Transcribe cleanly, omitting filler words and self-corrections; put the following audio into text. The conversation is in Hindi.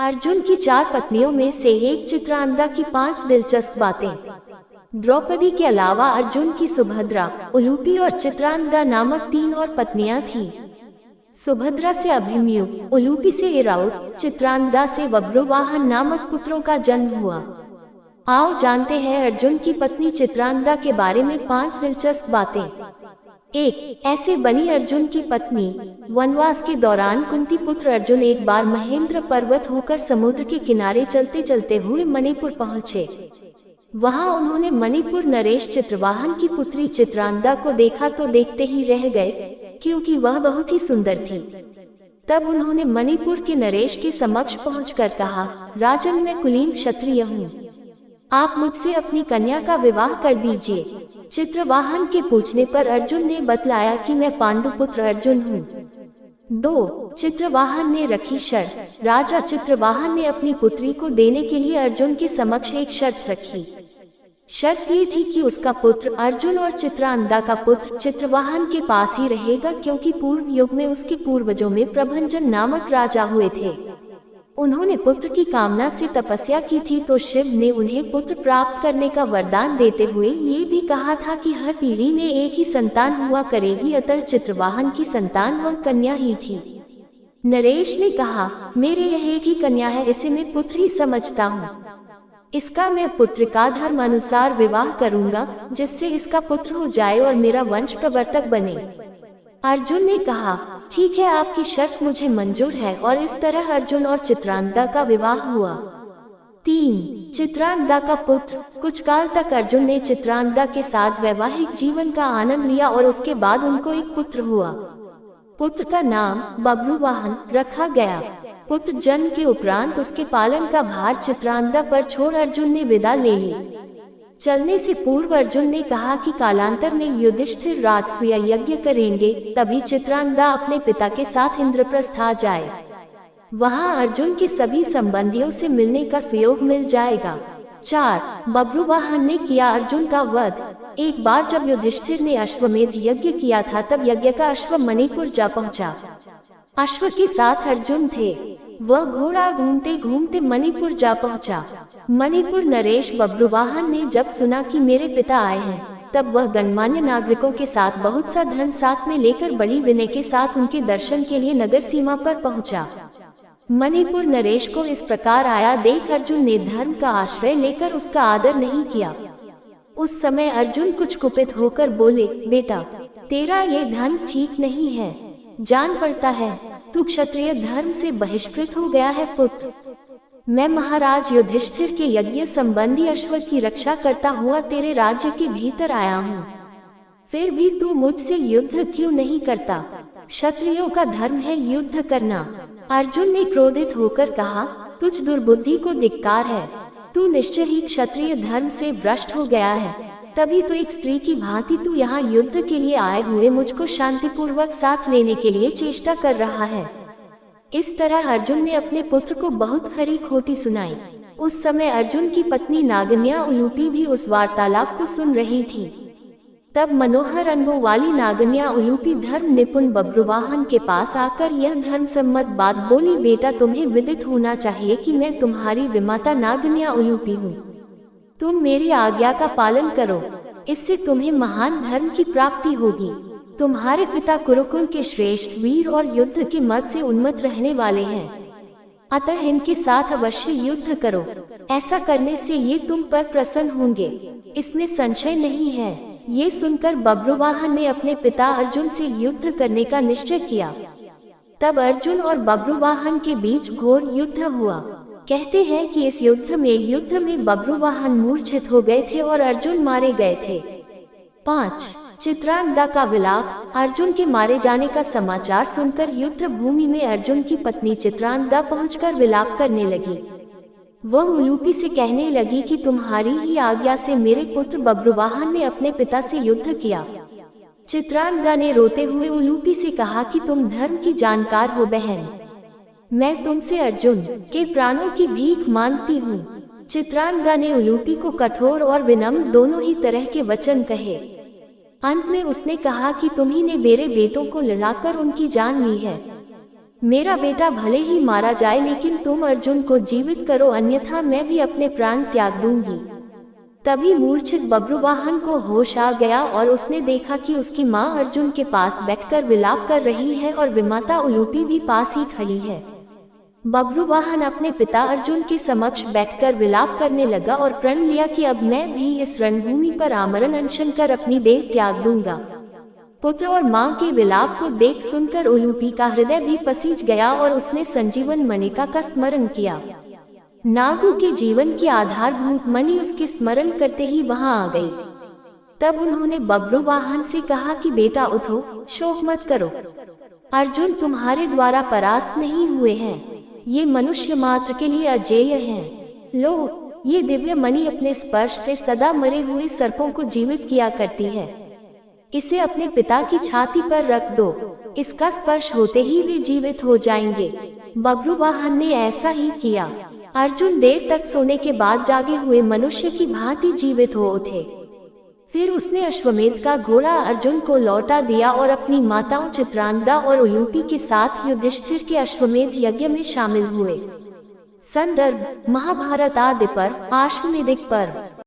अर्जुन की 4 पत्नियों में से एक चित्रांगदा की 5 दिलचस्प बातें। द्रौपदी के अलावा अर्जुन की सुभद्रा, उलूपी और चित्रांगदा नामक 3 और पत्नियां थीं। सुभद्रा से अभिमन्यु, उलूपी से इराउद, चित्रांगदा से बब्रुवाहन नामक पुत्रों का जन्म हुआ। आओ जानते हैं अर्जुन की पत्नी चित्रांगदा के बारे में 5 दिलचस्प बातें। 1. ऐसे बनी अर्जुन की पत्नी। वनवास के दौरान कुंती पुत्र अर्जुन एक बार महेंद्र पर्वत होकर समुद्र के किनारे चलते चलते हुए मणिपुर पहुँचे। वहां उन्होंने मणिपुर नरेश चित्रवाहन की पुत्री चित्रांगदा को देखा तो देखते ही रह गए, क्योंकि वह बहुत ही सुंदर थी। तब उन्होंने मणिपुर के नरेश के समक्ष पहुंचकर कहा, राजन, मैं कुलीन क्षत्रिय हूँ, आप मुझसे अपनी कन्या का विवाह कर दीजिए। चित्रवाहन के पूछने पर अर्जुन ने बतलाया कि मैं पांडुपुत्र अर्जुन हूँ। 2. चित्रवाहन ने रखी शर्त। राजा चित्रवाहन ने अपनी पुत्री को देने के लिए अर्जुन के समक्ष एक शर्त रखी। शर्त ये थी कि उसका पुत्र अर्जुन और चित्रांगदा का पुत्र चित्रवाहन के पास ही रहेगा, क्योंकि पूर्व युग में उसके पूर्वजों में प्रभंजन नामक राजा हुए थे। उन्होंने पुत्र की कामना से तपस्या की थी, तो शिव ने उन्हें पुत्र प्राप्त करने का वरदान देते हुए ये भी कहा था कि हर पीढ़ी में एक ही संतान हुआ करेगी, अतः चित्रवाहन की संतान वह कन्या ही थी। नरेश ने कहा, मेरे यह एक ही कन्या है, इसे मैं पुत्र ही समझता हूँ। इसका मैं पुत्र का धर्म अनुसार विवाह करूँगा, जिससे इसका पुत्र हो जाए और मेरा वंश प्रवर्तक बने। अर्जुन ने कहा, ठीक है, आपकी शर्त मुझे मंजूर है, और इस तरह अर्जुन और चित्रांगदा का विवाह हुआ। 3. चित्रांगदा का पुत्र। कुछ काल तक अर्जुन ने चित्रांगदा के साथ वैवाहिक जीवन का आनंद लिया और उसके बाद उनको एक पुत्र हुआ। पुत्र का नाम बब्रुवाहन रखा गया। पुत्र जन्म के उपरांत उसके पालन का भार चित्रांगदा पर छोड़ अर्जुन ने विदा ले ली। चलने से पूर्व अर्जुन ने कहा कि कालांतर में युधिष्ठिर राजसूय यज्ञ करेंगे, तभी चित्रांगदा अपने पिता के साथ इंद्रप्रस्थ आ जाए। वहां अर्जुन के सभी संबंधियों से मिलने का सुयोग मिल जाएगा। 4. बब्रुवाहन ने किया अर्जुन का वध। एक बार जब युधिष्ठिर ने अश्वमेध यज्ञ किया था, तब यज्ञ का अश्व मणिपुर जा पहुंचा। अश्व के साथ अर्जुन थे। वह घोड़ा घूमते घूमते मणिपुर जा पहुंचा। मणिपुर नरेश बब्रुवाहन ने जब सुना कि मेरे पिता आए हैं, तब वह गणमान्य नागरिकों के साथ बहुत सा धन साथ में लेकर बड़ी विनय के साथ उनके दर्शन के लिए नगर सीमा पर पहुंचा। मणिपुर नरेश को इस प्रकार आया देख अर्जुन ने धर्म का आश्रय लेकर उसका आदर नहीं किया। उस समय अर्जुन कुछ कुपित होकर बोले, बेटा, तेरा ये धन ठीक नहीं है। जान पड़ता है तू क्षत्रिय धर्म से बहिष्कृत हो गया है। पुत्र, मैं महाराज युधिष्ठिर के यज्ञ संबंधी अश्व की रक्षा करता हुआ तेरे राज्य के भीतर आया हूँ, फिर भी तू मुझसे युद्ध क्यों नहीं करता? क्षत्रियों का धर्म है युद्ध करना। अर्जुन ने क्रोधित होकर कहा, तुझ दुर्बुद्धि को धिक्कार है। तू निश्चय ही क्षत्रिय धर्म से भ्रष्ट हो गया है, तभी तो एक स्त्री की भांति तू यहाँ युद्ध के लिए आए हुए मुझको शांतिपूर्वक साथ लेने के लिए चेष्टा कर रहा है। इस तरह अर्जुन ने अपने पुत्र को बहुत खरी खोटी सुनाई। उस समय अर्जुन की पत्नी नागन्या उलूपी भी उस वार्तालाप को सुन रही थी। तब मनोहर अंगों वाली नागन्या उलूपी धर्म निपुण बब्रुवाहन के पास आकर यह धर्म सम्मत बात बोली, बेटा, तुम्हें विदित होना चाहिए कि मैं तुम्हारी विमाता नागन्या उलूपी हूँ। तुम मेरी आज्ञा का पालन करो, इससे तुम्हें महान धर्म की प्राप्ति होगी। तुम्हारे पिता कुरुकुल के श्रेष्ठ वीर और युद्ध के मद से उन्मत्त रहने वाले हैं, अतः इनके साथ अवश्य युद्ध करो। ऐसा करने से ये तुम पर प्रसन्न होंगे, इसमें संशय नहीं है। ये सुनकर बब्रुवाहन ने अपने पिता अर्जुन से युद्ध करने का निश्चय किया। तब अर्जुन और बब्रुवाहन के बीच घोर युद्ध हुआ। कहते हैं कि इस युद्ध में बब्रुवाहन मूर्छित हो गए थे और अर्जुन मारे गए थे। 5. चित्रांगदा का विलाप। अर्जुन के मारे जाने का समाचार सुनकर युद्ध भूमि में अर्जुन की पत्नी चित्रांगदा पहुंचकर विलाप करने लगी। वह उलूपी से कहने लगी कि तुम्हारी ही आज्ञा से मेरे पुत्र बब्रुवाहन ने अपने पिता से युद्ध किया। चित्रांगदा ने रोते हुए उलूपी से कहा कि तुम धर्म की जानकार हो बहन, मैं तुमसे अर्जुन के प्राणों की भीख मांगती हूँ। चित्रांगदा ने उलूपी को कठोर और विनम्र दोनों ही तरह के वचन कहे। अंत में उसने कहा कि तुम्ही ने मेरे बेटों को लड़ाकर उनकी जान ली है। मेरा बेटा भले ही मारा जाए लेकिन तुम अर्जुन को जीवित करो, अन्यथा मैं भी अपने प्राण त्याग दूंगी। तभी मूर्छित बब्रुवाहन को होश आ गया और उसने देखा कि उसकी माँ अर्जुन के पास बैठकर विलाप कर रही है और विमाता उलूपी भी पास ही खड़ी है। बब्रुवाहन अपने पिता अर्जुन के समक्ष बैठकर विलाप करने लगा और प्रण लिया कि अब मैं भी इस रणभूमि पर आमरण अनशन कर अपनी देह त्याग दूंगा। पुत्र और माँ के विलाप को देख सुनकर उलूपी का हृदय भी पसीज गया और उसने संजीवन मणिका का स्मरण किया। नागों के जीवन की आधारभूत मणि उसके स्मरण करते ही वहां आ गई। तब उन्होंने बब्रुवाहन से कहा कि बेटा उठो, शोक मत करो, अर्जुन तुम्हारे द्वारा परास्त नहीं हुए हैं, ये मनुष्य मात्र के लिए अजेय हैं। लो, ये दिव्य मणि अपने स्पर्श से सदा मरे हुए सर्पों को जीवित किया करती है। इसे अपने पिता की छाती पर रख दो, इसका स्पर्श होते ही वे जीवित हो जाएंगे। बब्रुवाहन ने ऐसा ही किया। अर्जुन देर तक सोने के बाद जागे हुए मनुष्य की भांति जीवित हो उठे। फिर उसने अश्वमेध का घोड़ा अर्जुन को लौटा दिया और अपनी माताओं चित्रांगदा और उलूपी के साथ युधिष्ठिर के अश्वमेध यज्ञ में शामिल हुए। संदर्भ: महाभारत आदि पर्व, अश्वमेधिक पर्व।